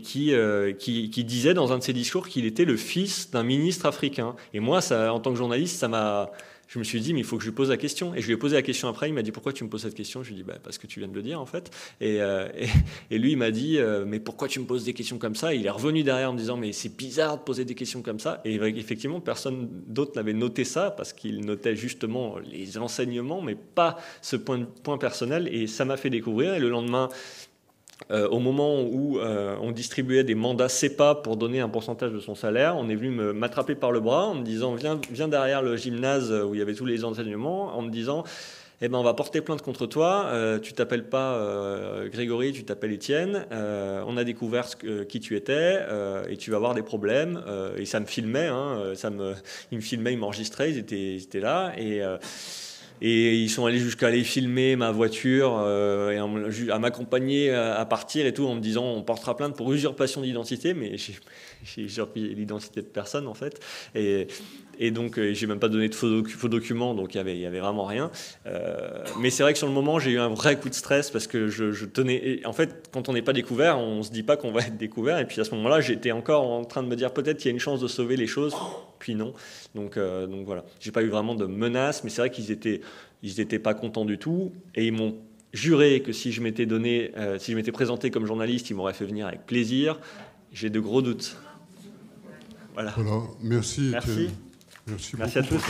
qui disait dans un de ses discours qu'il était le fils d'un ministre africain. Et moi, ça, en tant que journaliste, je me suis dit, mais il faut que je lui pose la question. Et je lui ai posé la question après. Il m'a dit, pourquoi tu me poses cette question? Je lui ai dit, parce que tu viens de le dire, en fait. Et lui, il m'a dit, mais pourquoi tu me poses des questions comme ça? Il est revenu derrière en me disant, mais c'est bizarre de poser des questions comme ça. Et effectivement, personne d'autre n'avait noté ça, parce qu'il notait justement les enseignements, mais pas ce point personnel. Et ça m'a fait découvrir. Et le lendemain, au moment où on distribuait des mandats CEPA pour donner un pourcentage de son salaire, on est venu m'attraper par le bras en me disant viens derrière le gymnase où il y avait tous les enseignements, en me disant on va porter plainte contre toi, tu t'appelles pas Grégory, tu t'appelles Étienne, on a découvert qui tu étais et tu vas avoir des problèmes. Et ça me filmait, ils me filmaient, ils m'enregistraient, ils étaient là et ils sont allés jusqu'à aller filmer ma voiture et à m'accompagner à partir et tout, en me disant on portera plainte pour usurpation d'identité, mais j'ai usurpé l'identité de personne en fait. Et donc j'ai même pas donné de faux documents, donc il y avait vraiment rien. Mais c'est vrai que sur le moment j'ai eu un vrai coup de stress parce que je tenais. Et en fait, quand on n'est pas découvert, on se dit pas qu'on va être découvert. Et puis à ce moment-là, j'étais encore en train de me dire peut-être qu'il y a une chance de sauver les choses. Puis non. Donc voilà. J'ai pas eu vraiment de menaces, mais c'est vrai qu'ils étaient pas contents du tout et ils m'ont juré que si je m'étais présenté comme journaliste, ils m'auraient fait venir avec plaisir. J'ai de gros doutes. Voilà. Merci. Merci. Merci à tous.